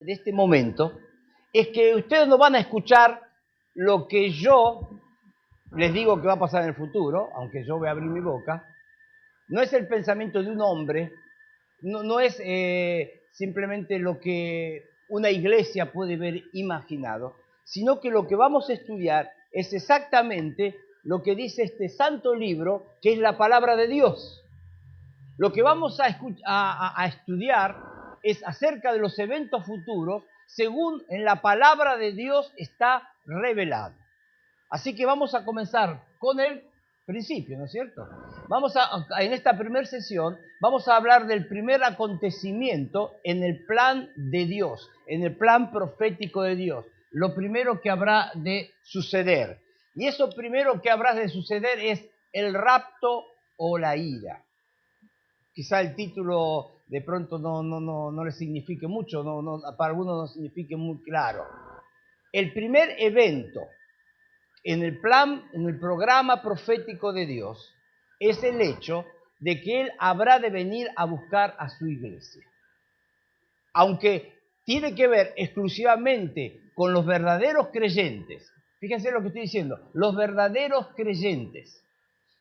de este momento es que ustedes no van a escuchar lo que yo les digo que va a pasar en el futuro, aunque yo voy a abrir mi boca. No es el pensamiento de un hombre, no es simplemente lo que una iglesia puede ver imaginado, sino que lo que vamos a estudiar es exactamente lo que dice este santo libro, que es la palabra de Dios. Lo que vamos a estudiar es acerca de los eventos futuros según en la palabra de Dios está revelado. Así que vamos a comenzar con el principio, ¿no es cierto? En esta primera sesión vamos a hablar del primer acontecimiento en el plan de Dios, en el plan profético de Dios. Lo primero que habrá de suceder. Y eso primero que habrá de suceder es el rapto o la ira. Quizá el título de pronto no le signifique mucho, para algunos no signifique muy claro. El primer evento en el programa profético de Dios, es el hecho de que Él habrá de venir a buscar a su iglesia. Aunque tiene que ver exclusivamente con los verdaderos creyentes. Fíjense lo que estoy diciendo, los verdaderos creyentes.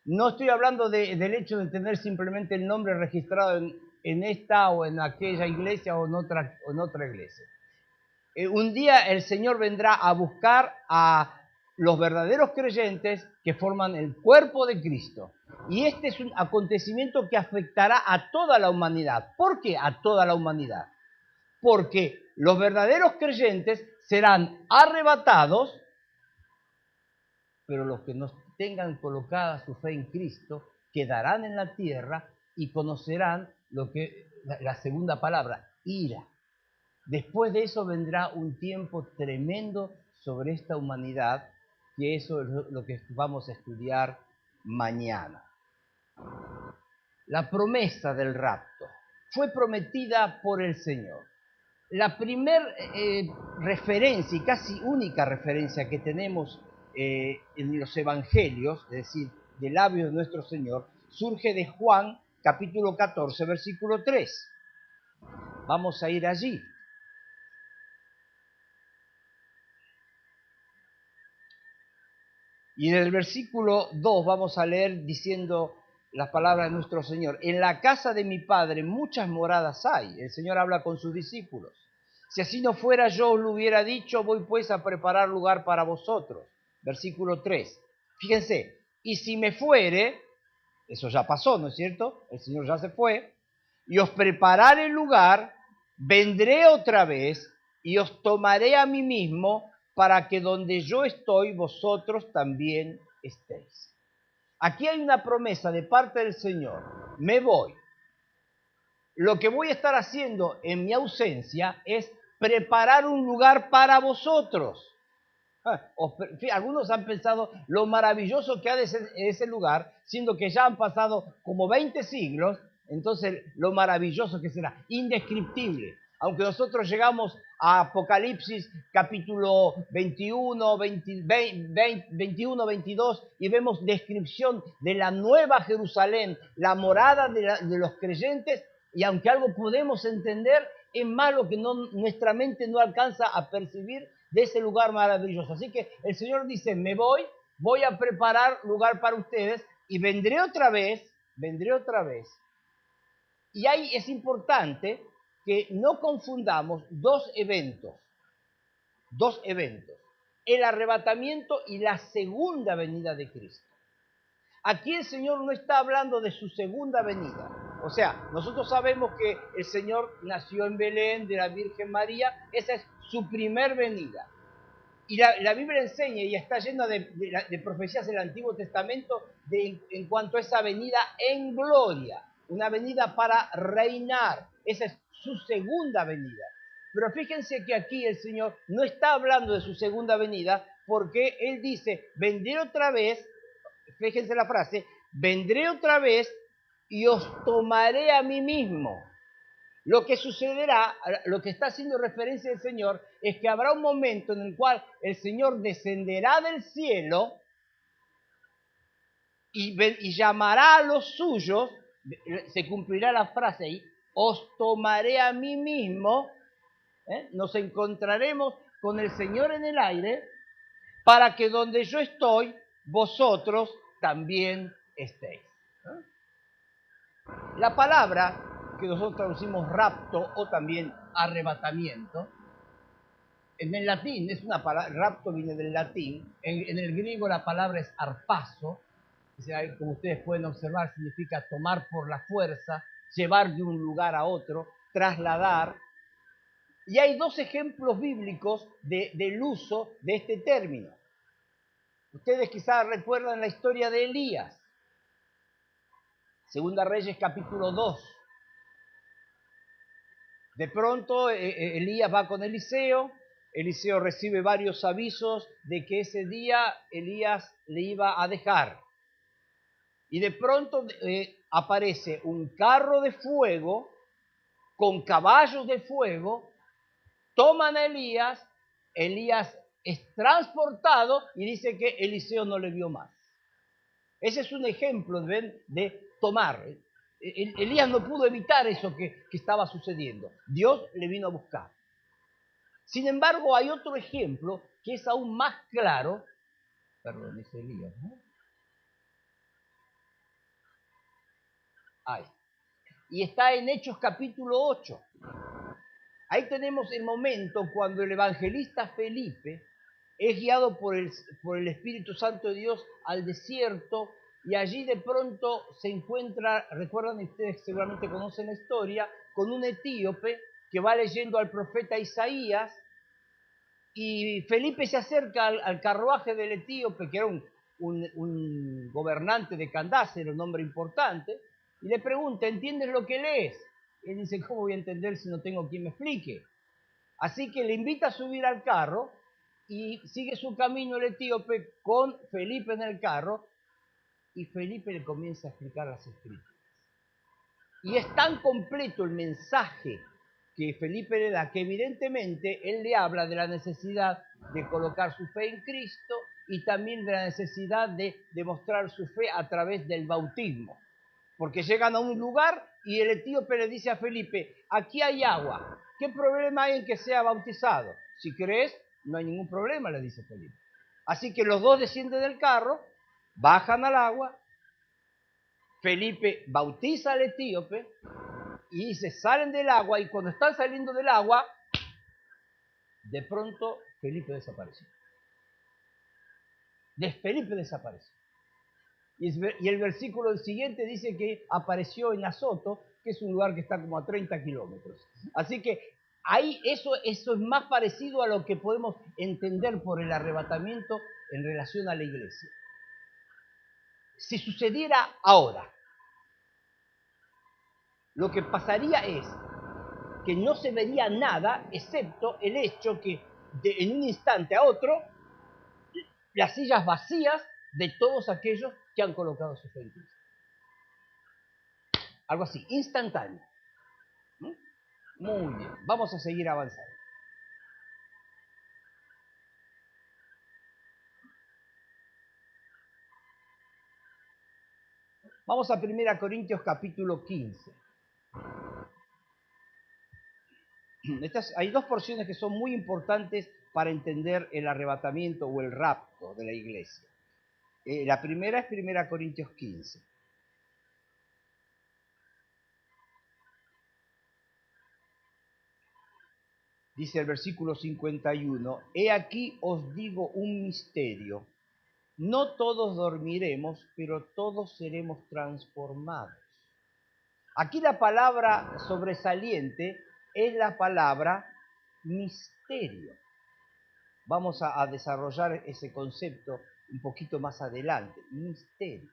No estoy hablando del hecho de tener simplemente el nombre registrado en esta o en aquella iglesia o en otra iglesia. Un día el Señor vendrá a buscar a los verdaderos creyentes que forman el cuerpo de Cristo. Y este es un acontecimiento que afectará a toda la humanidad. ¿Por qué a toda la humanidad? Porque los verdaderos creyentes serán arrebatados, pero los que no tengan colocada su fe en Cristo quedarán en la tierra y conocerán la segunda palabra, ira. Después de eso vendrá un tiempo tremendo sobre esta humanidad, que eso es lo que vamos a estudiar mañana. La promesa del rapto fue prometida por el Señor. La primera referencia, y casi única referencia que tenemos en los evangelios, es decir, de labios de nuestro Señor, surge de Juan capítulo 14, versículo 3. Vamos a ir allí. Y en el versículo 2 vamos a leer diciendo las palabras de nuestro Señor. En la casa de mi Padre muchas moradas hay. El Señor habla con sus discípulos. Si así no fuera, yo os lo hubiera dicho, voy pues a preparar lugar para vosotros. Versículo 3. Fíjense, y si me fuere, eso ya pasó, ¿no es cierto? El Señor ya se fue, y os prepararé el lugar, vendré otra vez y os tomaré a mí mismo, para que donde yo estoy, vosotros también estéis. Aquí hay una promesa de parte del Señor. Me voy. Lo que voy a estar haciendo en mi ausencia es preparar un lugar para vosotros. Algunos han pensado lo maravilloso que ha de ser ese lugar, siendo que ya han pasado como 20 siglos, entonces lo maravilloso que será, indescriptible. Aunque nosotros llegamos a Apocalipsis capítulo 21, 21, 22 y vemos descripción de la nueva Jerusalén, la morada de los creyentes, y aunque algo podemos entender, es más lo que nuestra mente no alcanza a percibir de ese lugar maravilloso. Así que el Señor dice, me voy a preparar lugar para ustedes y vendré otra vez. Y ahí es importante que no confundamos dos eventos, el arrebatamiento y la segunda venida de Cristo. Aquí el Señor no está hablando de su segunda venida. O sea, nosotros sabemos que el Señor nació en Belén de la Virgen María, esa es su primer venida. Y la Biblia enseña y está llena de profecías del Antiguo Testamento en cuanto a esa venida en gloria, una venida para reinar. Esa es su segunda venida. Pero fíjense que aquí el Señor no está hablando de su segunda venida, porque Él dice, vendré otra vez, fíjense la frase, vendré otra vez y os tomaré a mí mismo. Lo que sucederá, lo que está haciendo referencia el Señor, es que habrá un momento en el cual el Señor descenderá del cielo y llamará a los suyos, se cumplirá la frase ahí, os tomaré a mí mismo, Nos encontraremos con el Señor en el aire para que donde yo estoy, vosotros también estéis. La palabra que nosotros traducimos rapto o también arrebatamiento, en el latín es una palabra, rapto viene del latín, en el griego la palabra es arpazo, o sea, como ustedes pueden observar, significa tomar por la fuerza, llevar de un lugar a otro, trasladar. Y hay dos ejemplos bíblicos del uso de este término. Ustedes quizás recuerdan la historia de Elías. Segunda Reyes capítulo 2. De pronto Elías va con Eliseo. Eliseo recibe varios avisos de que ese día Elías le iba a dejar. Y de pronto aparece un carro de fuego con caballos de fuego, toman a Elías, Elías es transportado y dice que Eliseo no le vio más. Ese es un ejemplo, ¿ven?, de tomar. Elías no pudo evitar eso que estaba sucediendo. Dios le vino a buscar. Sin embargo, hay otro ejemplo que es aún más claro. Perdón, es Elías, ¿no? Ahí. Y está en Hechos capítulo 8. Ahí tenemos el momento cuando el evangelista Felipe es guiado por el Espíritu Santo de Dios al desierto y allí de pronto se encuentra, recuerdan, ustedes seguramente conocen la historia, con un etíope que va leyendo al profeta Isaías y Felipe se acerca al carruaje del etíope, que era un gobernante de Candace, era un hombre importante, y le pregunta, ¿entiendes lo que lees? Y él dice, ¿cómo voy a entender si no tengo quien me explique? Así que le invita a subir al carro y sigue su camino el etíope con Felipe en el carro y Felipe le comienza a explicar las escrituras. Y es tan completo el mensaje que Felipe le da que evidentemente él le habla de la necesidad de colocar su fe en Cristo y también de la necesidad de demostrar su fe a través del bautismo. Porque llegan a un lugar y el etíope le dice a Felipe, aquí hay agua, ¿qué problema hay en que sea bautizado? Si crees, no hay ningún problema, le dice Felipe. Así que los dos descienden del carro, bajan al agua, Felipe bautiza al etíope y se salen del agua y cuando están saliendo del agua, de pronto Felipe desapareció. Felipe desapareció. Y el versículo siguiente dice que apareció en Azoto, que es un lugar que está como a 30 kilómetros. Así que ahí eso es más parecido a lo que podemos entender por el arrebatamiento en relación a la iglesia. Si sucediera ahora, lo que pasaría es que no se vería nada excepto el hecho que en un instante a otro las sillas vacías de todos aquellos que han colocado su fe en Cristo. Algo así, instantáneo. Muy bien, vamos a seguir avanzando. Vamos a 1 Corintios capítulo 15. Hay dos porciones que son muy importantes para entender el arrebatamiento o el rapto de la iglesia. La primera es 1 Corintios 15. Dice el versículo 51, he aquí os digo un misterio, no todos dormiremos, pero todos seremos transformados. Aquí la palabra sobresaliente es la palabra misterio. Vamos a desarrollar ese concepto un poquito más adelante, misterio.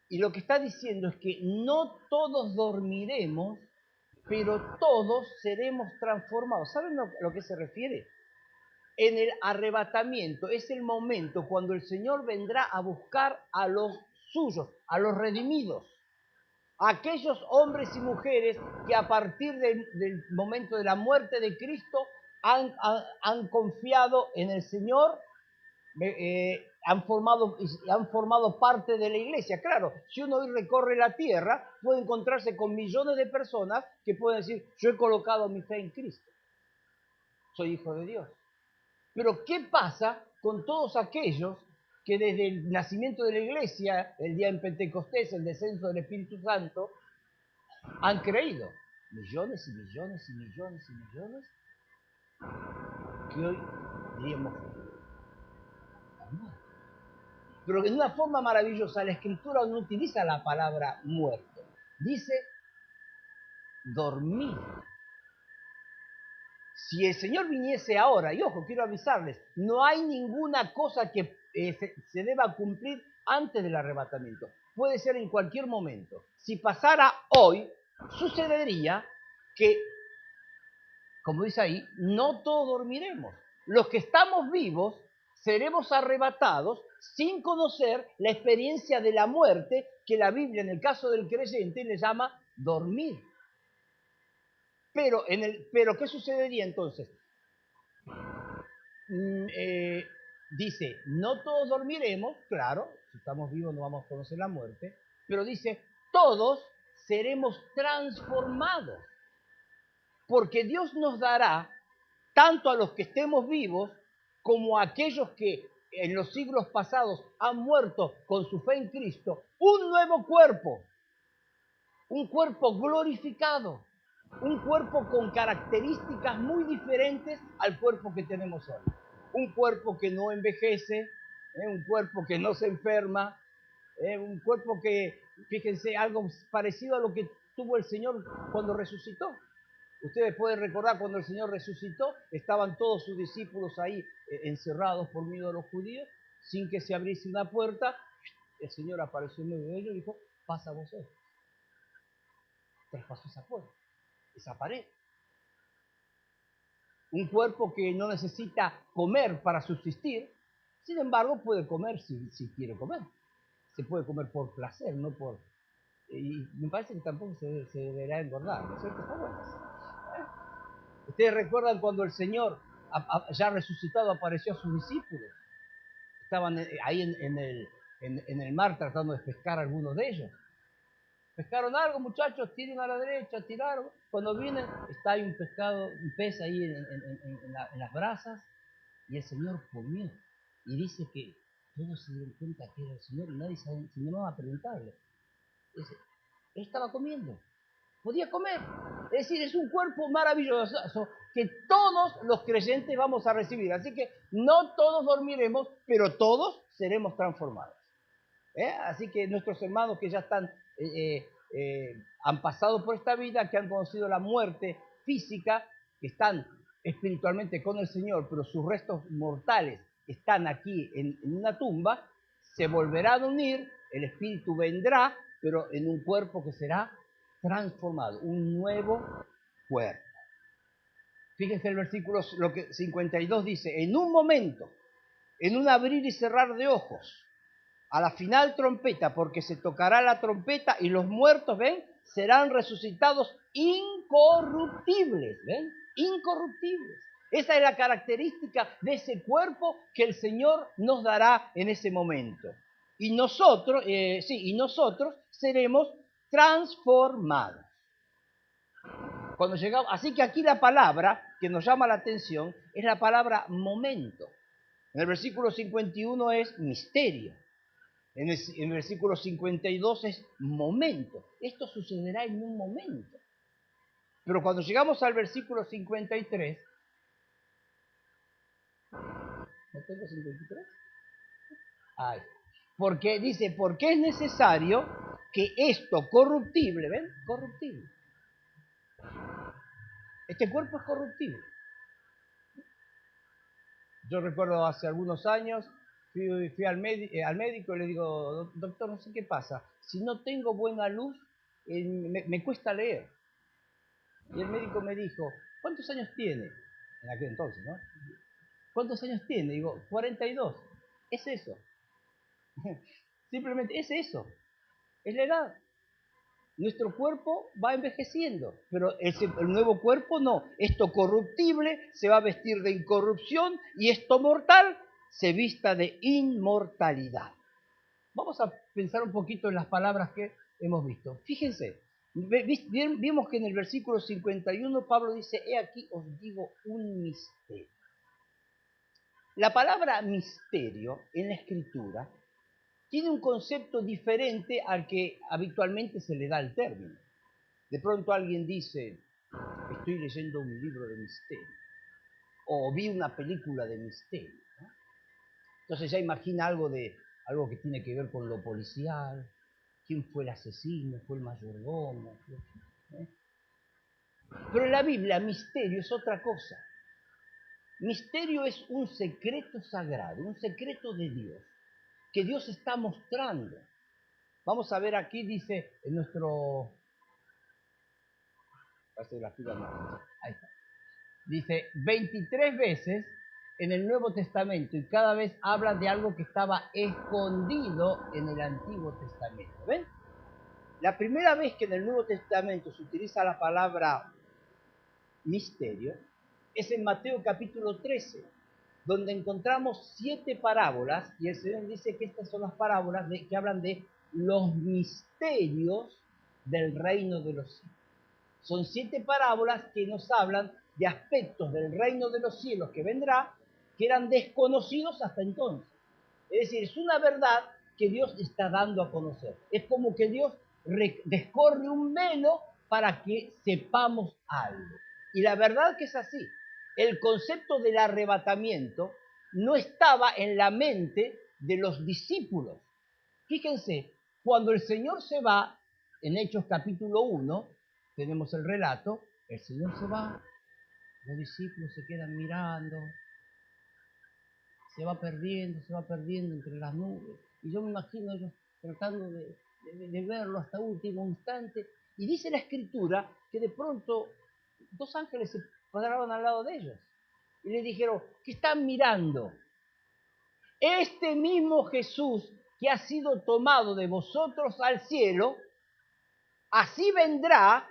Y lo que está diciendo es que no todos dormiremos, pero todos seremos transformados. ¿Saben a lo que se refiere? En el arrebatamiento es el momento cuando el Señor vendrá a buscar a los suyos, a los redimidos, a aquellos hombres y mujeres que a partir del momento de la muerte de Cristo han confiado en el Señor han formado parte de la iglesia. Claro, si uno hoy recorre la tierra, puede encontrarse con millones de personas que pueden decir, yo he colocado mi fe en Cristo, soy hijo de Dios. Pero ¿qué pasa con todos aquellos que desde el nacimiento de la iglesia, el día en Pentecostés, el descenso del Espíritu Santo, han creído? Millones y millones y millones y millones que hoy diríamos, pero de una forma maravillosa la Escritura no utiliza la palabra muerto, dice dormir. Si el Señor viniese ahora, y ojo, quiero avisarles, no hay ninguna cosa que se deba cumplir antes del arrebatamiento. Puede ser en cualquier momento. Si pasara hoy, sucedería que, como dice ahí, no todos dormiremos. Los que estamos vivos seremos arrebatados sin conocer la experiencia de la muerte que la Biblia, en el caso del creyente, le llama dormir. Pero ¿qué sucedería entonces? Dice, no todos dormiremos, claro, si estamos vivos no vamos a conocer la muerte, pero dice, todos seremos transformados, porque Dios nos dará, tanto a los que estemos vivos, como a aquellos que en los siglos pasados han muerto con su fe en Cristo, un nuevo cuerpo, un cuerpo glorificado, un cuerpo con características muy diferentes al cuerpo que tenemos hoy. Un cuerpo que no envejece, un cuerpo que no se enferma, un cuerpo que, fíjense, algo parecido a lo que tuvo el Señor cuando resucitó. Ustedes pueden recordar cuando el Señor resucitó, estaban todos sus discípulos ahí encerrados por miedo a los judíos, sin que se abriese una puerta, el Señor apareció en medio de ellos y dijo, pasa vosotros. Traspasó esa puerta, esa pared. Un cuerpo que no necesita comer para subsistir, sin embargo puede comer si quiere comer. Se puede comer por placer, no por... Y me parece que tampoco se deberá engordar, ¿no es cierto? Está bueno. Ustedes recuerdan cuando el Señor, ya resucitado, apareció a sus discípulos. Estaban ahí en el mar tratando de pescar a algunos de ellos. Pescaron algo, muchachos, tiren a la derecha, tiraron. Cuando vienen, está ahí un pez ahí en las brasas, y el Señor comió. Y dice que todos se dieron cuenta que era el Señor y nadie se animaba a preguntarle. Dice, él estaba comiendo, podía comer. Es decir, es un cuerpo maravilloso que todos los creyentes vamos a recibir. Así que no todos dormiremos, pero todos seremos transformados. Así que nuestros hermanos que ya están, han pasado por esta vida, que han conocido la muerte física, que están espiritualmente con el Señor, pero sus restos mortales están aquí en una tumba, se volverán a unir, el espíritu vendrá, pero en un cuerpo que será transformado, un nuevo cuerpo. Fíjense el versículo 52 dice, en un momento, en un abrir y cerrar de ojos, a la final trompeta, porque se tocará la trompeta y los muertos, ¿ven?, serán resucitados incorruptibles, ¿ven? Incorruptibles. Esa es la característica de ese cuerpo que el Señor nos dará en ese momento. Y nosotros, nosotros seremos transformados. Cuando llegamos, así que aquí la palabra que nos llama la atención es la palabra momento. En el versículo 51 es misterio. En el versículo 52 es momento. Esto sucederá en un momento. Pero cuando llegamos al versículo 53, ¿no tengo 53? Ay, porque dice, porque es necesario que esto corruptible, ¿ven? Corruptible. Este cuerpo es corruptible. Yo recuerdo hace algunos años, fui al médico y le digo, doctor, no sé qué pasa, si no tengo buena luz, me cuesta leer. Y el médico me dijo, ¿cuántos años tiene? En aquel entonces, ¿no? ¿Cuántos años tiene? Digo, 42. Es eso. Simplemente es eso. Es la edad. Nuestro cuerpo va envejeciendo, pero el nuevo cuerpo no. Esto corruptible se va a vestir de incorrupción y esto mortal se vista de inmortalidad. Vamos a pensar un poquito en las palabras que hemos visto. Fíjense, vimos que en el versículo 51 Pablo dice, he aquí os digo un misterio. La palabra misterio en la Escritura tiene un concepto diferente al que habitualmente se le da al término. De pronto alguien dice, estoy leyendo un libro de misterio, o vi una película de misterio, ¿no? Entonces ya imagina algo que tiene que ver con lo policial, quién fue el asesino, fue el mayordomo, ¿eh? Pero en la Biblia misterio es otra cosa. Misterio es un secreto sagrado, un secreto de Dios, que Dios está mostrando. Vamos a ver aquí, dice en nuestro... Ahí está. Dice 23 veces en el Nuevo Testamento y cada vez habla de algo que estaba escondido en el Antiguo Testamento. ¿Ven? La primera vez que en el Nuevo Testamento se utiliza la palabra misterio es en Mateo capítulo 13, donde encontramos 7 parábolas y el Señor dice que estas son las parábolas que hablan de los misterios del reino de los cielos. Son 7 parábolas que nos hablan de aspectos del reino de los cielos que vendrá, que eran desconocidos hasta entonces. Es decir, es una verdad que Dios está dando a conocer. Es como que Dios descorre un velo para que sepamos algo. Y la verdad que es así. El concepto del arrebatamiento no estaba en la mente de los discípulos. Fíjense, cuando el Señor se va, en Hechos capítulo 1, tenemos el relato, el Señor se va, los discípulos se quedan mirando, se va perdiendo entre las nubes. Y yo me imagino ellos tratando de verlo hasta último instante. Y dice la Escritura que de pronto 2 ángeles se pararon al lado de ellos y les dijeron, ¿qué están mirando? Este mismo Jesús que ha sido tomado de vosotros al cielo, así vendrá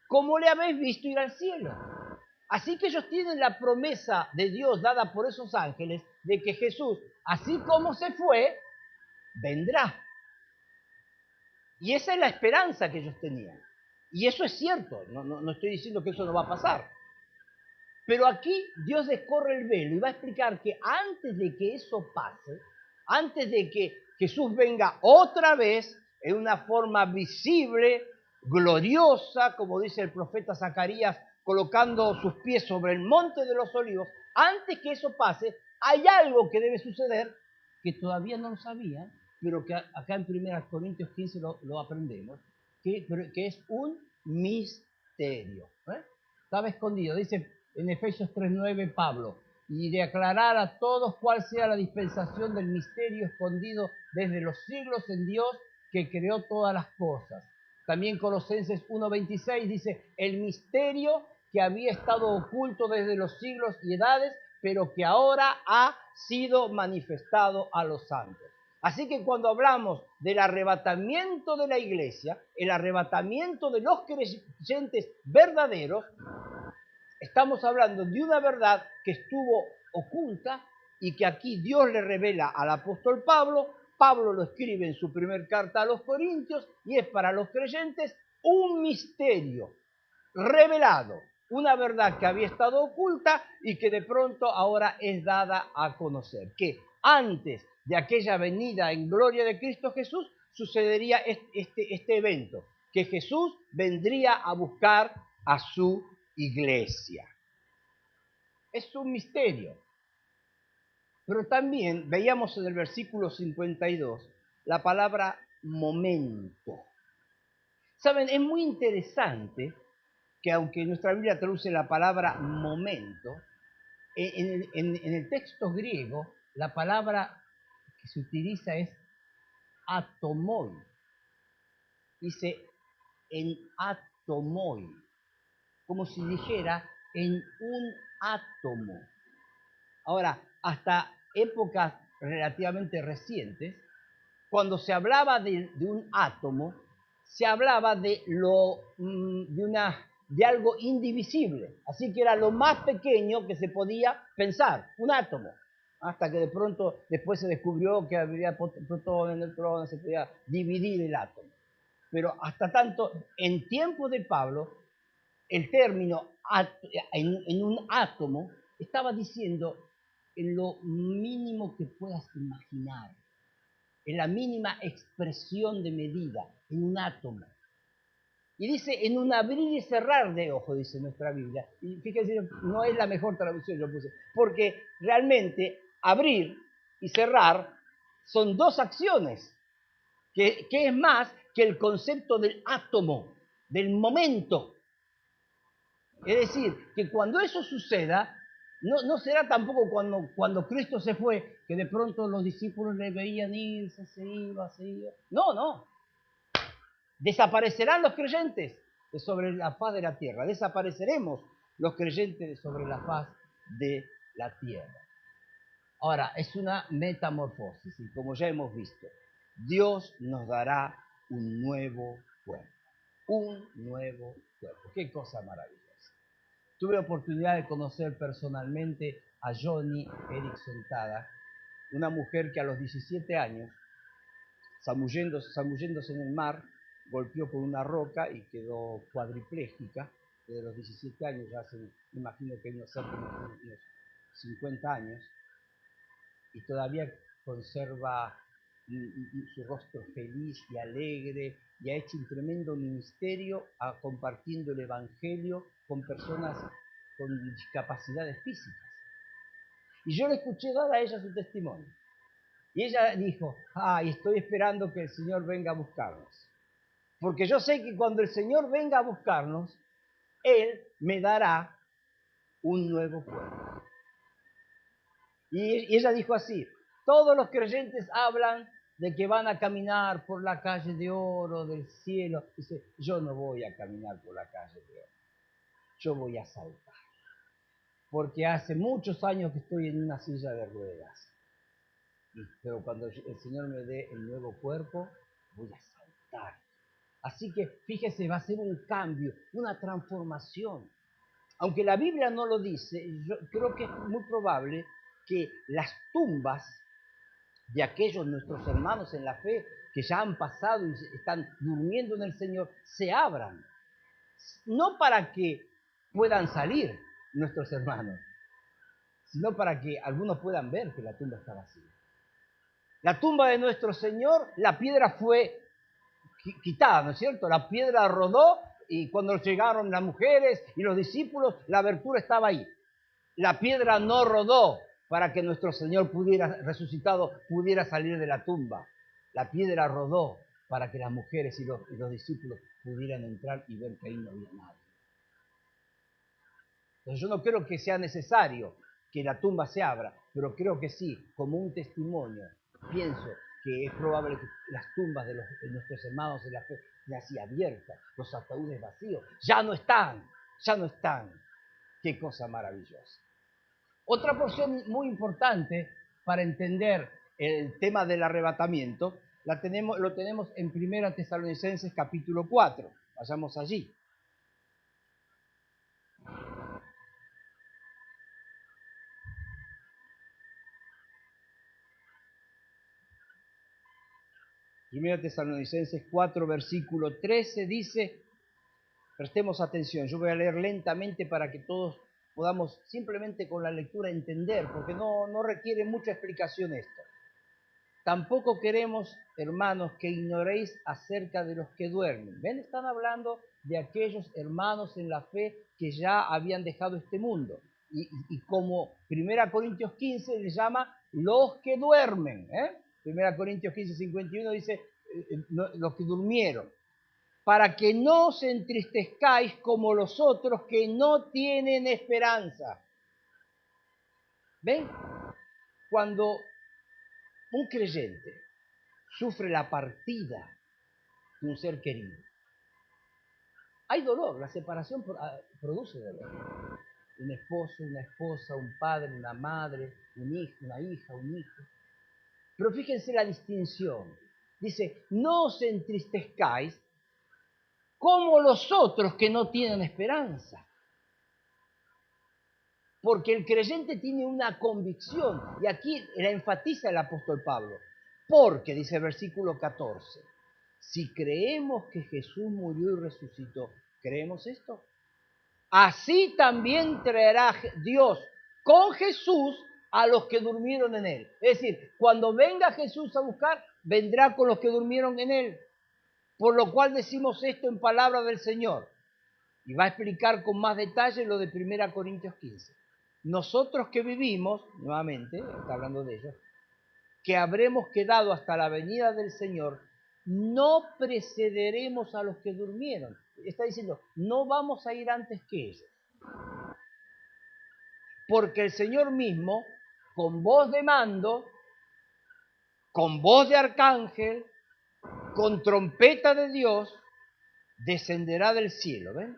como le habéis visto ir al cielo. Así que ellos tienen la promesa de Dios dada por esos ángeles de que Jesús, así como se fue, vendrá. Y esa es la esperanza que ellos tenían. Y eso es cierto, no estoy diciendo que eso no va a pasar. Pero aquí Dios descorre el velo y va a explicar que antes de que eso pase, antes de que Jesús venga otra vez en una forma visible, gloriosa, como dice el profeta Zacarías, colocando sus pies sobre el monte de los olivos, antes que eso pase, hay algo que debe suceder que todavía no lo sabían, pero que acá en 1 Corintios 15 lo aprendemos, que es un misterio. Estaba escondido, dice en Efesios 3:9 Pablo, y de aclarar a todos cuál sea la dispensación del misterio escondido desde los siglos en Dios que creó todas las cosas. También Colosenses 1:26 dice, el misterio que había estado oculto desde los siglos y edades, pero que ahora ha sido manifestado a los santos. Así que cuando hablamos del arrebatamiento de la iglesia, el arrebatamiento de los creyentes verdaderos, estamos hablando de una verdad que estuvo oculta y que aquí Dios le revela al apóstol Pablo. Pablo lo escribe en su primer carta a los Corintios y es para los creyentes un misterio revelado, una verdad que había estado oculta y que de pronto ahora es dada a conocer. Que antes de aquella venida en gloria de Cristo Jesús sucedería este evento, que Jesús vendría a buscar a su iglesia. Es un misterio. Pero también veíamos en el versículo 52 la palabra momento. Saben, es muy interesante que aunque nuestra Biblia traduce la palabra momento, en el texto griego la palabra que se utiliza es atomoi. Dice en atomoi, como si dijera en un átomo. Ahora, hasta épocas relativamente recientes, cuando se hablaba de un átomo, se hablaba de algo indivisible. Así que era lo más pequeño que se podía pensar, un átomo. hasta que de pronto después se descubrió que había protones, neutrones, se podía dividir el átomo. Pero hasta tanto, en tiempos de Pablo, el término en un átomo estaba diciendo en lo mínimo que puedas imaginar, en la mínima expresión de medida, en un átomo. Y dice, en un abrir y cerrar de ojos, dice nuestra Biblia. Y fíjense, no es la mejor traducción, yo puse, porque realmente abrir y cerrar son dos acciones, que es más que el concepto del átomo, del momento. Es decir, que cuando eso suceda, no será tampoco cuando Cristo se fue, que de pronto los discípulos le veían irse, se iba. No. Desaparecerán los creyentes de sobre la faz de la tierra. Desapareceremos los creyentes de sobre la faz de la tierra. Ahora, es una metamorfosis y como ya hemos visto, Dios nos dará un nuevo cuerpo. Un nuevo cuerpo. Qué cosa maravillosa. Tuve oportunidad de conocer personalmente a Joni Eareckson Tada, una mujer que a los 17 años, zambulléndose en el mar, golpeó con una roca y quedó cuadriplégica. Desde los 17 años, ya me imagino que unos 50 años, y todavía conserva su rostro feliz y alegre, y ha hecho un tremendo ministerio compartiendo el Evangelio con personas con discapacidades físicas. Y yo le escuché dar a ella su testimonio. Y ella dijo, estoy esperando que el Señor venga a buscarnos. Porque yo sé que cuando el Señor venga a buscarnos, Él me dará un nuevo cuerpo. Y ella dijo así, todos los creyentes hablan de que van a caminar por la calle de oro del cielo. Dice, yo no voy a caminar por la calle de oro, yo voy a saltar. Porque hace muchos años que estoy en una silla de ruedas. Pero cuando el Señor me dé el nuevo cuerpo, voy a saltar. Así que fíjese, va a ser un cambio, una transformación. Aunque la Biblia no lo dice, yo creo que es muy probable que las tumbas de aquellos nuestros hermanos en la fe que ya han pasado y están durmiendo en el Señor, se abran. No para que puedan salir nuestros hermanos, sino para que algunos puedan ver que la tumba está vacía. La tumba de nuestro Señor, la piedra fue quitada, ¿no es cierto? La piedra rodó y cuando llegaron las mujeres y los discípulos, la abertura estaba ahí. La piedra no rodó para que nuestro Señor resucitado pudiera salir de la tumba. La piedra rodó para que las mujeres y los discípulos pudieran entrar y ver que ahí no había nadie. Entonces yo no creo que sea necesario que la tumba se abra, pero creo que sí, como un testimonio, pienso que es probable que las tumbas de nuestros hermanos de la fe estén así abiertas, los ataúdes vacíos, ya no están. Qué cosa maravillosa. Otra porción muy importante para entender el tema del arrebatamiento lo tenemos en 1 Tesalonicenses capítulo 4. Vayamos allí. Primera Tesalonicenses 4, versículo 13 dice, prestemos atención, yo voy a leer lentamente para que todos podamos simplemente con la lectura entender, porque no requiere mucha explicación esto. Tampoco queremos, hermanos, que ignoréis acerca de los que duermen. ¿Ven? Están hablando de aquellos hermanos en la fe que ya habían dejado este mundo. Y como 1 Corintios 15 le llama los que duermen. 1 Corintios 15, 51 dice los que durmieron. Para que no os entristezcáis como los otros que no tienen esperanza. ¿Ven? Cuando un creyente sufre la partida de un ser querido, hay dolor, la separación produce dolor. Un esposo, una esposa, un padre, una madre, un hijo, una hija, un hijo. Pero fíjense la distinción. Dice, no os entristezcáis como los otros que no tienen esperanza. Porque el creyente tiene una convicción, y aquí la enfatiza el apóstol Pablo. Porque, dice el versículo 14, si creemos que Jesús murió y resucitó, ¿creemos esto? Así también traerá Dios con Jesús a los que durmieron en él. Es decir, cuando venga Jesús a buscar, vendrá con los que durmieron en él. Por lo cual decimos esto en palabra del Señor. Y va a explicar con más detalle lo de 1 Corintios 15. Nosotros que vivimos, nuevamente, está hablando de ellos, que habremos quedado hasta la venida del Señor, no precederemos a los que durmieron. Está diciendo, no vamos a ir antes que ellos. Porque el Señor mismo, con voz de mando, con voz de arcángel, con trompeta de Dios, descenderá del cielo, ¿ven?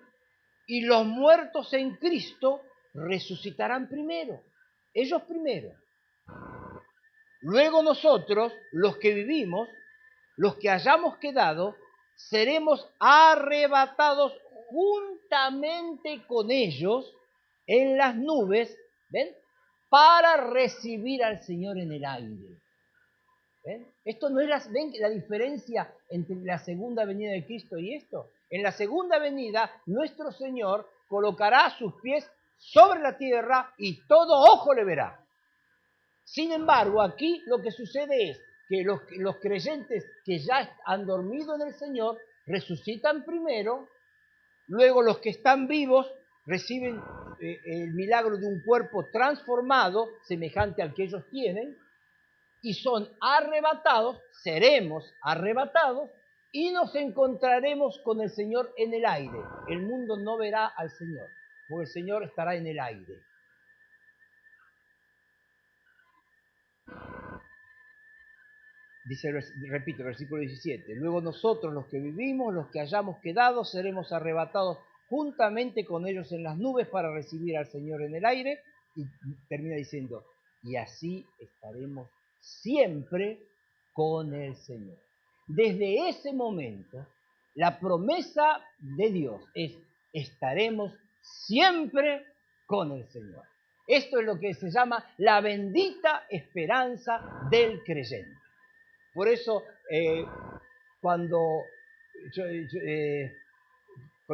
Y los muertos en Cristo resucitarán primero, ellos primero. Luego nosotros, los que vivimos, los que hayamos quedado, seremos arrebatados juntamente con ellos en las nubes, ¿ven? Para recibir al Señor en el aire. ¿Ven? Esto no es ¿ven la diferencia entre la segunda venida de Cristo y esto? En la segunda venida, nuestro Señor colocará sus pies sobre la tierra y todo ojo le verá. Sin embargo, aquí lo que sucede es que los creyentes que ya han dormido en el Señor resucitan primero, luego los que están vivos reciben el milagro de un cuerpo transformado, semejante al que ellos tienen, y son arrebatados, seremos arrebatados, y nos encontraremos con el Señor en el aire. El mundo no verá al Señor, porque el Señor estará en el aire. Dice, repito, versículo 17. Luego nosotros, los que vivimos, los que hayamos quedado, seremos arrebatados juntamente con ellos en las nubes para recibir al Señor en el aire. Y termina diciendo, y así estaremos siempre con el Señor. Desde ese momento, la promesa de Dios es, estaremos siempre con el Señor. Esto es lo que se llama la bendita esperanza del creyente. Por eso, cuando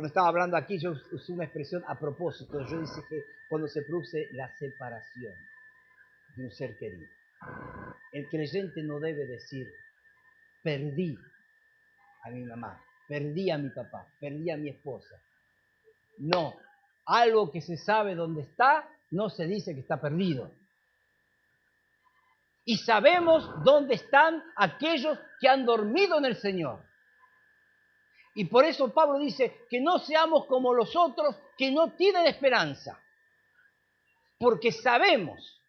estaba hablando aquí, yo usé una expresión a propósito. Yo dije que cuando se produce la separación de un ser querido, el creyente no debe decir, perdí a mi mamá, perdí a mi papá, perdí a mi esposa. No, algo que se sabe dónde está, no se dice que está perdido. Y sabemos dónde están aquellos que han dormido en el Señor. Y por eso Pablo dice que no seamos como los otros que no tienen esperanza. Porque sabemos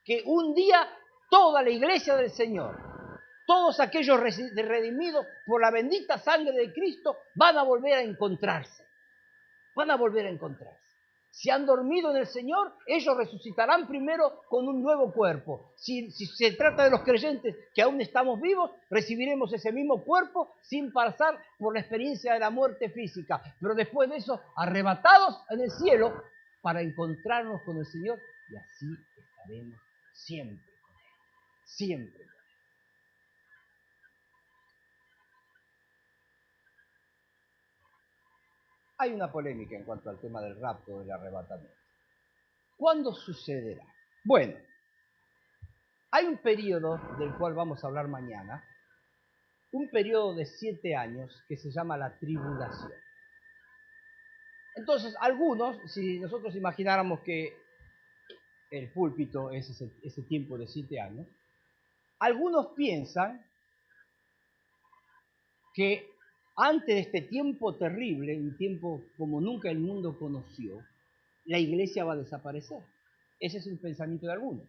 que un día toda la iglesia del Señor, todos aquellos redimidos por la bendita sangre de Cristo, van a volver a encontrarse. Van a volver a encontrarse. Si han dormido en el Señor, ellos resucitarán primero con un nuevo cuerpo. Si se trata de los creyentes que aún estamos vivos, recibiremos ese mismo cuerpo sin pasar por la experiencia de la muerte física. Pero después de eso, arrebatados en el cielo para encontrarnos con el Señor y así estaremos siempre con Él. Siempre con Él. Hay una polémica en cuanto al tema del rapto, del arrebatamiento. ¿Cuándo sucederá? Bueno, hay un periodo del cual vamos a hablar mañana, un periodo de 7 años que se llama la tribulación. Entonces, algunos, si nosotros imagináramos que el púlpito es ese tiempo de 7 años, algunos piensan que antes de este tiempo terrible, un tiempo como nunca el mundo conoció, la iglesia va a desaparecer. Ese es un pensamiento de algunos.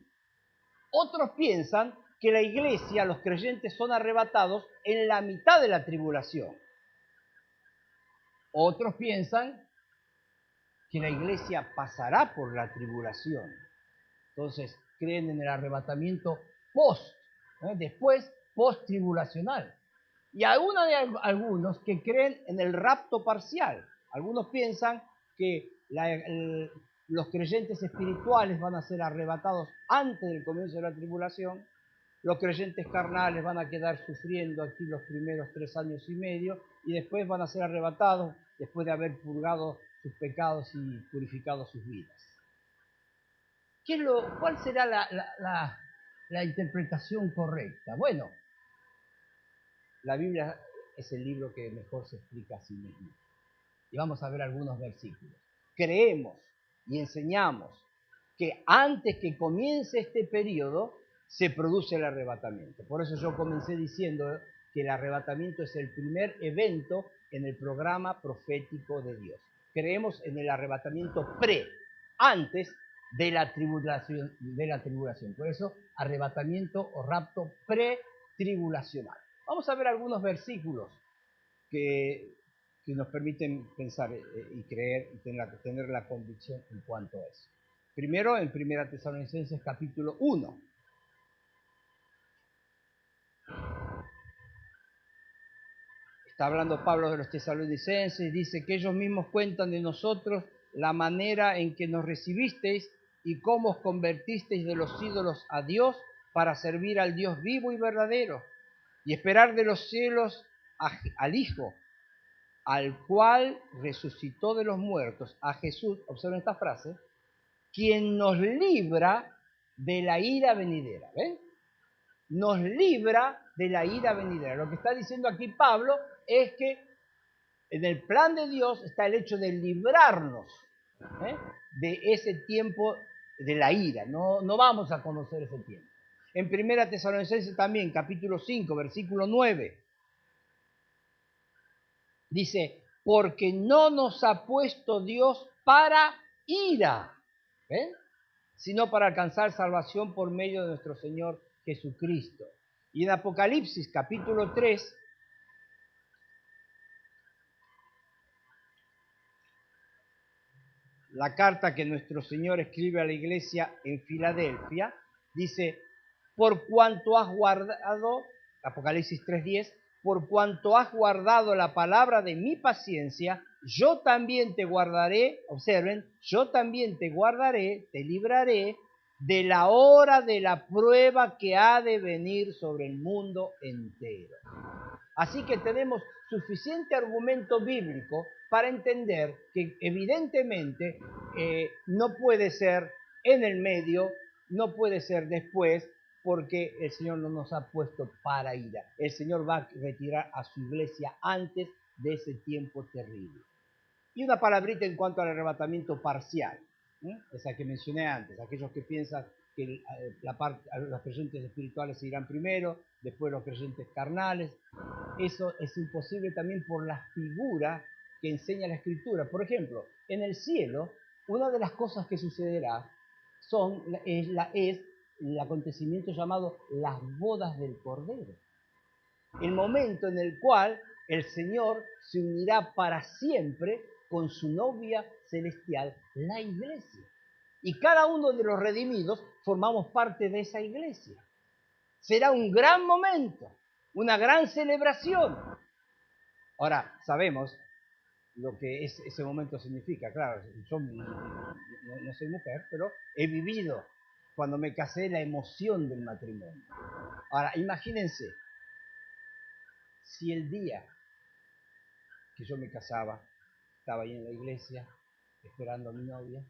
Otros piensan que la iglesia, los creyentes, son arrebatados en la mitad de la tribulación. Otros piensan que la iglesia pasará por la tribulación. Entonces, creen en el arrebatamiento después post-tribulacional. Y hay algunos que creen en el rapto parcial. Algunos piensan que los creyentes espirituales van a ser arrebatados antes del comienzo de la tribulación, los creyentes carnales van a quedar sufriendo aquí los primeros 3 años y medio y después van a ser arrebatados después de haber purgado sus pecados y purificado sus vidas. ¿Cuál será la interpretación correcta? Bueno, la Biblia es el libro que mejor se explica a sí mismo. Y vamos a ver algunos versículos. Creemos y enseñamos que antes que comience este periodo se produce el arrebatamiento. Por eso yo comencé diciendo que el arrebatamiento es el primer evento en el programa profético de Dios. Creemos en el arrebatamiento antes de la tribulación. Por eso, arrebatamiento o rapto pretribulacional. Vamos a ver algunos versículos que nos permiten pensar y creer y tener la convicción en cuanto a eso. Primero, en 1 Tesalonicenses capítulo 1. Está hablando Pablo de los tesalonicenses, dice que ellos mismos cuentan de nosotros la manera en que nos recibisteis y cómo os convertisteis de los ídolos a Dios para servir al Dios vivo y verdadero y esperar de los cielos al Hijo, al cual resucitó de los muertos, a Jesús, observen esta frase, quien nos libra de la ira venidera. ¿Ven? Nos libra de la ira venidera. Lo que está diciendo aquí Pablo es que en el plan de Dios está el hecho de librarnos de ese tiempo de la ira. No vamos a conocer ese tiempo. En 1 Tesalonicenses también, capítulo 5, versículo 9, dice, porque no nos ha puesto Dios para ira, sino para alcanzar salvación por medio de nuestro Señor Jesucristo. Y en Apocalipsis capítulo 3, la carta que nuestro Señor escribe a la iglesia en Filadelfia, dice, por cuanto has guardado, Apocalipsis 3:10, por cuanto has guardado la palabra de mi paciencia, yo también te guardaré, observen, yo también te guardaré, te libraré de la hora de la prueba que ha de venir sobre el mundo entero. Así que tenemos suficiente argumento bíblico para entender que evidentemente no puede ser en el medio, no puede ser después, porque el Señor no nos ha puesto para ira. El Señor va a retirar a su iglesia antes de ese tiempo terrible. Y una palabrita en cuanto al arrebatamiento parcial, esa que mencioné antes, aquellos que piensan que los creyentes espirituales se irán primero, después los creyentes carnales. Eso es imposible también por la figura que enseña la Escritura. Por ejemplo, en el cielo, una de las cosas que sucederá es el acontecimiento llamado las bodas del Cordero. El momento en el cual el Señor se unirá para siempre con su novia celestial, la iglesia. Y cada uno de los redimidos formamos parte de esa iglesia. Será un gran momento, una gran celebración. Ahora, sabemos lo que ese momento significa. Claro, yo no soy mujer, pero he vivido cuando me casé la emoción del matrimonio. Ahora, imagínense, si el día que yo me casaba, estaba ahí en la iglesia, esperando a mi novia,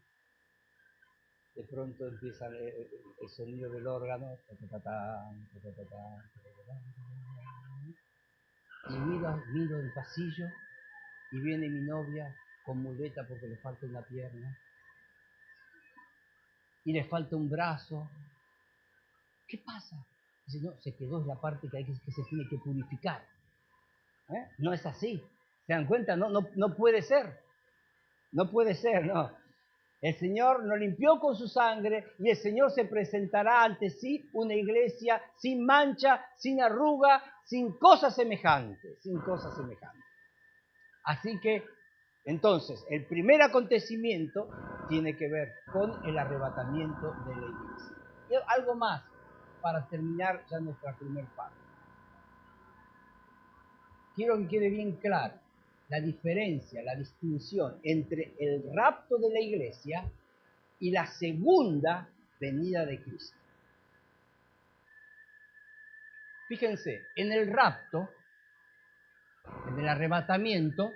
de pronto empieza el sonido del órgano, y miro el pasillo, y viene mi novia con muleta porque le falta una pierna, y le falta un brazo. ¿Qué pasa? Dice, no, se quedó en la parte que se tiene que purificar. No es así. ¿Se dan cuenta? No puede ser. No puede ser, no. El Señor nos limpió con su sangre y el Señor se presentará ante sí una iglesia sin mancha, sin arruga, sin cosas semejantes, Así que, entonces, el primer acontecimiento tiene que ver con el arrebatamiento de la iglesia. Y algo más para terminar ya nuestra primera parte. Quiero que quede bien claro la diferencia, la distinción entre el rapto de la iglesia y la segunda venida de Cristo. Fíjense, en el rapto, en el arrebatamiento,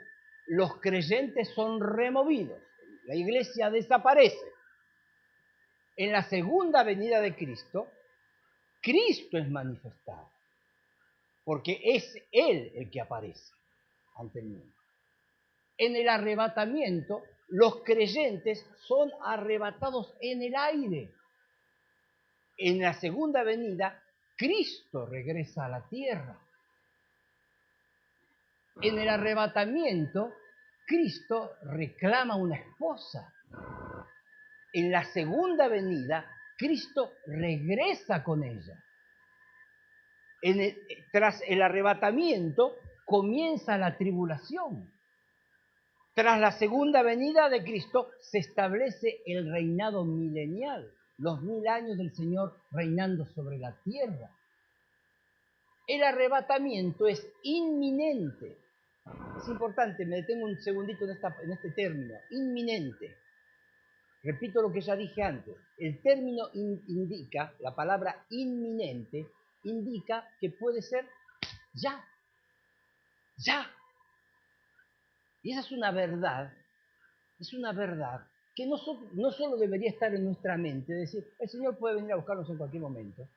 los creyentes son removidos, la iglesia desaparece. En la segunda venida de Cristo, Cristo es manifestado, porque es Él el que aparece ante el mundo. En el arrebatamiento, los creyentes son arrebatados en el aire. En la segunda venida, Cristo regresa a la tierra. En el arrebatamiento, Cristo reclama una esposa. En la segunda venida, Cristo regresa con ella. Tras el arrebatamiento, comienza la tribulación. Tras la segunda venida de Cristo, se establece el reinado milenial, los 1000 años del Señor reinando sobre la tierra. El arrebatamiento es inminente. Es importante, me detengo un segundito en este término, inminente. Repito lo que ya dije antes. El término indica, la palabra inminente, indica que puede ser ya. Ya. Y esa es una verdad que no solo debería estar en nuestra mente, decir, el Señor puede venir a buscarnos en cualquier momento,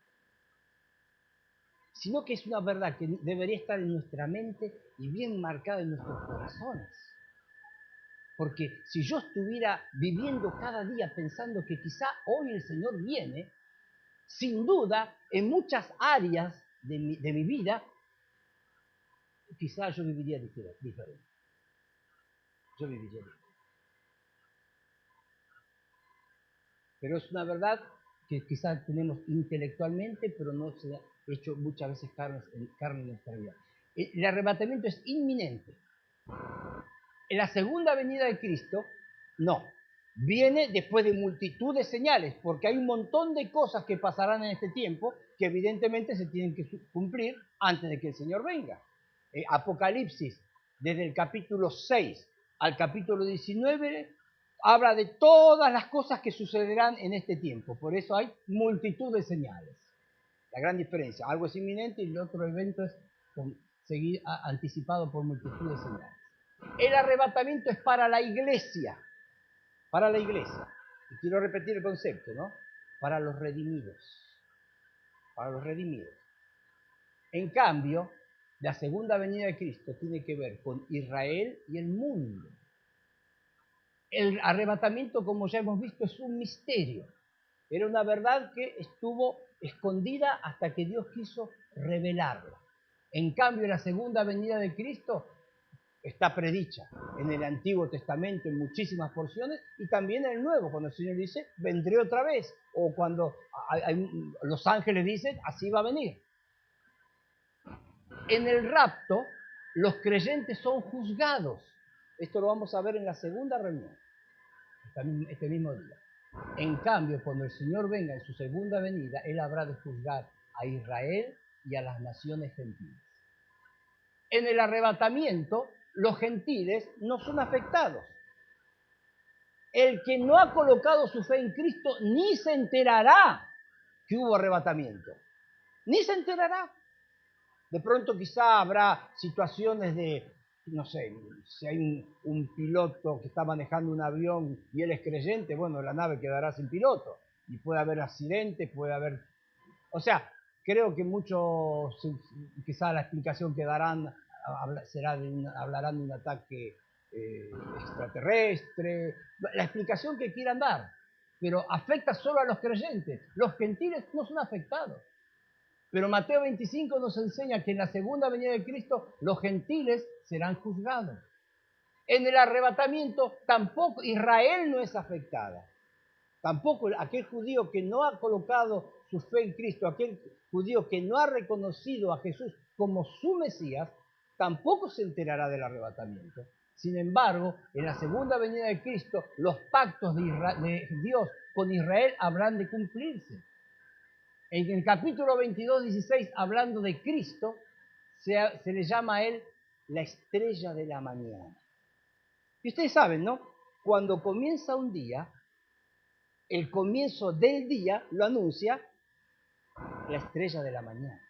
sino que es una verdad que debería estar en nuestra mente y bien marcada en nuestros corazones. Porque si yo estuviera viviendo cada día pensando que quizá hoy el Señor viene, sin duda, en muchas áreas de mi vida, quizá yo viviría diferente. Yo viviría diferente. Pero es una verdad que quizás tenemos intelectualmente, pero no se ha hecho muchas veces carne en nuestra vida. El arrebatamiento es inminente. En la segunda venida de Cristo, no. Viene después de multitud de señales, porque hay un montón de cosas que pasarán en este tiempo que evidentemente se tienen que cumplir antes de que el Señor venga. Apocalipsis, desde el capítulo 6 al capítulo 19, habla de todas las cosas que sucederán en este tiempo. Por eso hay multitud de señales. La gran diferencia, algo es inminente y el otro evento es anticipado por multitud de señales. El arrebatamiento es para la iglesia. Para la iglesia. Y quiero repetir el concepto, ¿no? Para los redimidos. Para los redimidos. En cambio, la segunda venida de Cristo tiene que ver con Israel y el mundo. El arrebatamiento, como ya hemos visto, es un misterio. Era una verdad que estuvo escondida hasta que Dios quiso revelarla. En cambio, la segunda venida de Cristo está predicha en el Antiguo Testamento en muchísimas porciones y también en el Nuevo, cuando el Señor dice, vendré otra vez, o cuando los ángeles dicen, así va a venir. En el rapto, los creyentes son juzgados. Esto lo vamos a ver en la segunda reunión, este mismo día. En cambio, cuando el Señor venga en su segunda venida, Él habrá de juzgar a Israel y a las naciones gentiles. En el arrebatamiento, los gentiles no son afectados. El que no ha colocado su fe en Cristo ni se enterará que hubo arrebatamiento. Ni se enterará. De pronto quizá habrá situaciones de, no sé, si hay un piloto que está manejando un avión y él es creyente, bueno, la nave quedará sin piloto. Y puede haber accidentes, puede haber... O sea, creo que muchos, quizá la explicación que darán hablarán de un ataque extraterrestre, la explicación que quieran dar, pero afecta solo a los creyentes. Los gentiles no son afectados. Pero Mateo 25 nos enseña que en la segunda venida de Cristo los gentiles serán juzgados. En el arrebatamiento tampoco Israel no es afectada. Tampoco aquel judío que no ha colocado su fe en Cristo, aquel judío que no ha reconocido a Jesús como su Mesías, tampoco se enterará del arrebatamiento. Sin embargo, en la segunda venida de Cristo, los pactos de Dios con Israel habrán de cumplirse. En el capítulo 22, 16, hablando de Cristo, se le llama a él la estrella de la mañana. Y ustedes saben, ¿no? Cuando comienza un día, el comienzo del día lo anuncia la estrella de la mañana.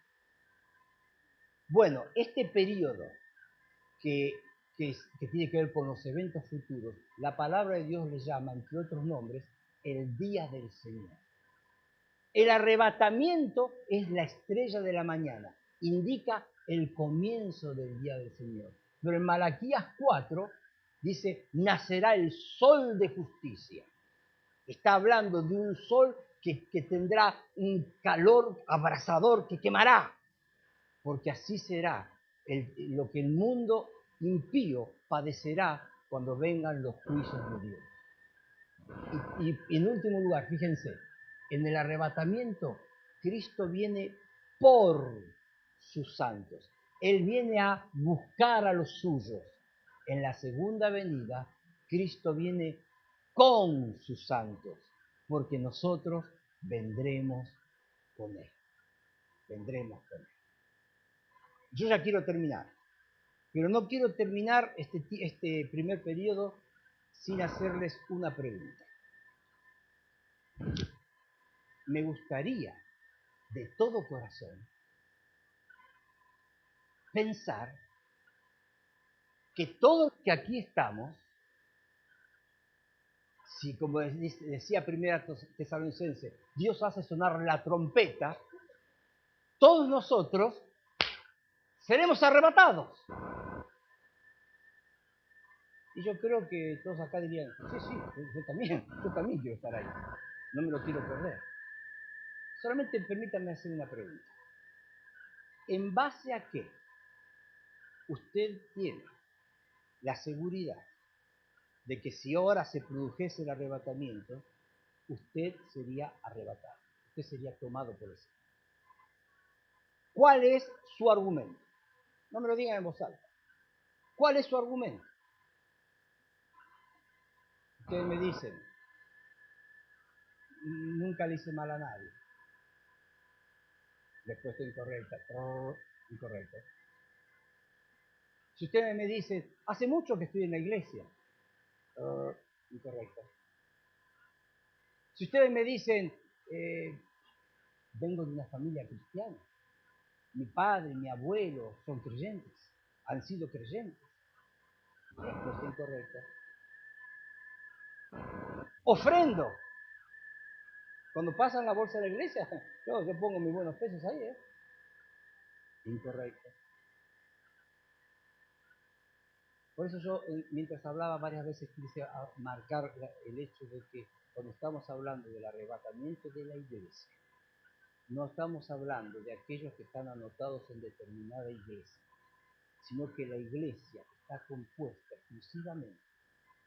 Bueno, este periodo que tiene que ver con los eventos futuros, la palabra de Dios le llama, entre otros nombres, el día del Señor. El arrebatamiento es la estrella de la mañana, indica el comienzo del día del Señor. Pero en Malaquías 4 dice, nacerá el sol de justicia. Está hablando de un sol que tendrá un calor abrasador que quemará, porque así será lo que el mundo impío padecerá cuando vengan los juicios de Dios. Y en último lugar, fíjense, en el arrebatamiento, Cristo viene por sus santos. Él viene a buscar a los suyos. En la segunda venida, Cristo viene con sus santos, porque nosotros vendremos con Él. Vendremos con Él. Yo ya quiero terminar, pero no quiero terminar este primer periodo sin hacerles una pregunta. Me gustaría, de todo corazón, pensar que todos los que aquí estamos, si como decía Primera Tesalonicense, Dios hace sonar la trompeta, todos nosotros seremos arrebatados. Y yo creo que todos acá dirían, sí, yo también quiero estar ahí, no me lo quiero perder. Solamente permítanme hacer una pregunta. ¿En base a qué usted tiene la seguridad de que si ahora se produjese el arrebatamiento, usted sería arrebatado, usted sería tomado por el Señor? ¿Cuál es su argumento? No me lo digan en voz alta. ¿Cuál es su argumento? Ustedes me dicen, nunca le hice mal a nadie. Respuesta incorrecta. Incorrecto. Si ustedes me dicen, hace mucho que estoy en la iglesia. Incorrecto. Si ustedes me dicen, vengo de una familia cristiana, mi padre, mi abuelo son creyentes, han sido creyentes. Respuesta incorrecta. Ofrendo. Cuando pasan la bolsa de la iglesia, yo pongo mis buenos pesos ahí, ¿eh? Incorrecto. Por eso yo, mientras hablaba varias veces, quise marcar el hecho de que cuando estamos hablando del arrebatamiento de la iglesia, no estamos hablando de aquellos que están anotados en determinada iglesia, sino que la iglesia está compuesta exclusivamente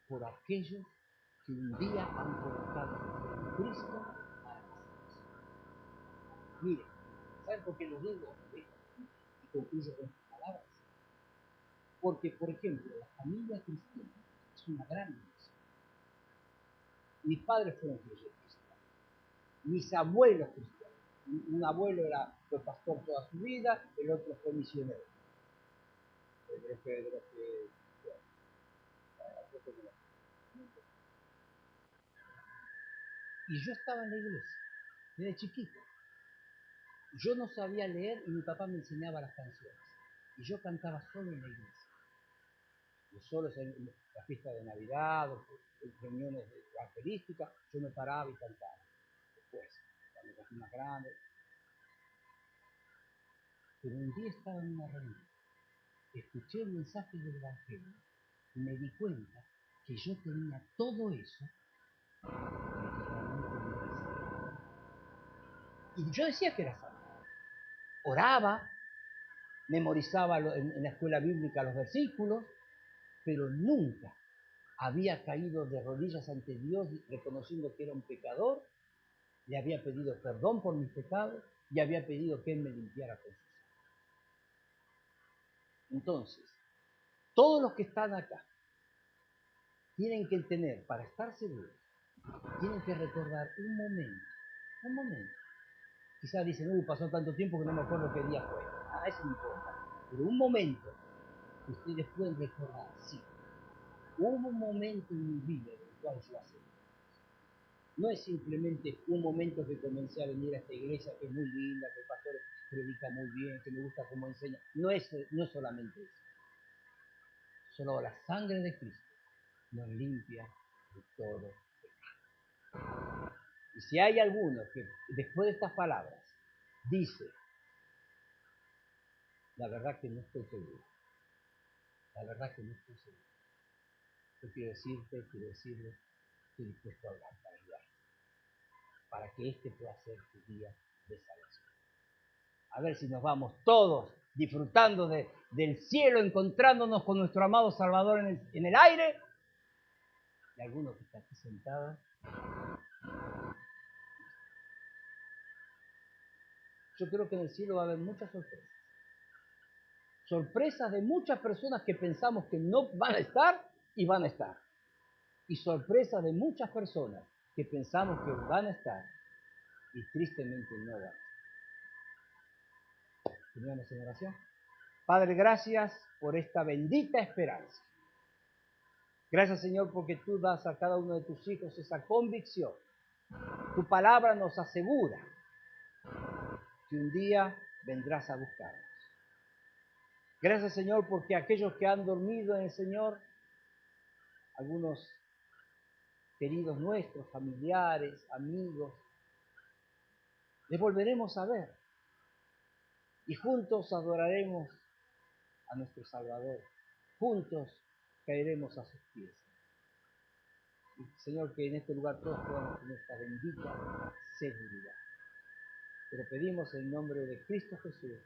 por aquellos que un día han colocado en Cristo para la salvación. Mire, ¿saben por qué lo digo? Y concluyo con estas palabras. Porque, por ejemplo, la familia cristiana es una gran iglesia. Mis padres fueron creyentes, mis abuelos cristianos. Un abuelo fue pastor toda su vida, el otro fue misionero. Y yo estaba en la iglesia, desde chiquito. Yo no sabía leer y mi papá me enseñaba las canciones. Y yo cantaba solo en la iglesia. Yo solo en la fiesta de Navidad, en reuniones evangelísticas, yo me paraba y cantaba. Después, cuando ya fui más grande. Pero un día estaba en una reunión, escuché el mensaje del Evangelio y me di cuenta que yo tenía todo eso, pero que realmente no era salvo. Y yo decía que era salvo. Oraba, memorizaba en la escuela bíblica los versículos, pero nunca había caído de rodillas ante Dios reconociendo que era un pecador, le había pedido perdón por mis pecados y había pedido que Él me limpiara con su sangre. Entonces, todos los que están acá tienen que tener, para estar seguros, tienen que recordar un momento. Quizás dicen, pasó tanto tiempo que no me acuerdo qué día fue. Eso no importa. Pero un momento que ustedes pueden recordar, sí. Hubo un momento en mi vida en el cual yo acepté. No es simplemente un momento que comencé a venir a esta iglesia que es muy linda, que el pastor predica muy bien, que me gusta cómo enseña. No es solamente eso. Solo la sangre de Cristo nos limpia de todo pecado. Y si hay alguno que después de estas palabras dice, la verdad que no estoy seguro, la verdad que no estoy seguro, yo quiero decirle, estoy dispuesto a hablar para ayudar, para que este pueda ser tu día de salvación. A ver si nos vamos todos disfrutando del cielo, encontrándonos con nuestro amado Salvador en el aire. Y alguno que está aquí sentado, yo creo que en el cielo va a haber muchas sorpresas. Sorpresas de muchas personas que pensamos que no van a estar y van a estar. Y sorpresas de muchas personas que pensamos que van a estar y tristemente no van a estar. Terminamos en oración. Padre, gracias por esta bendita esperanza. Gracias, Señor, porque tú das a cada uno de tus hijos esa convicción. Tu palabra nos asegura que un día vendrás a buscarnos. Gracias, Señor, porque aquellos que han dormido en el Señor, algunos queridos nuestros, familiares, amigos, les volveremos a ver y juntos adoraremos a nuestro Salvador. Juntos caeremos a sus pies. Y, Señor, que en este lugar todos podamos tener esta bendita seguridad. Te lo pedimos en nombre de Cristo Jesús.